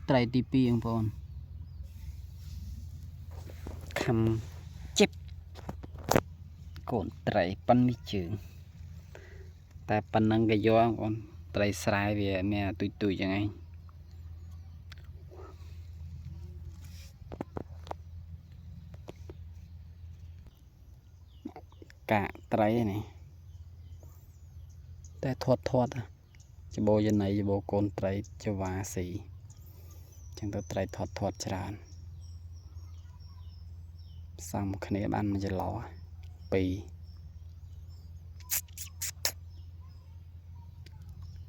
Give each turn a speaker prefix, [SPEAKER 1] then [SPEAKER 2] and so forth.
[SPEAKER 1] ត្រីទី2បងប្អូនខំជិបកូនត្រីប៉ុននេះជើងតែប៉ុណ្ណឹងក៏យកបងប្អូនត្រីស្រែវាមានទុយទុយចឹងឯងកាកត្រីនេះតែធាត់ច្បោយណៃច្បោកូនត្រីចវ៉ាស៊ីចឹងទៅត្រីធាត់ច្រើនសំគ្នាបានមួយចន្លោះ2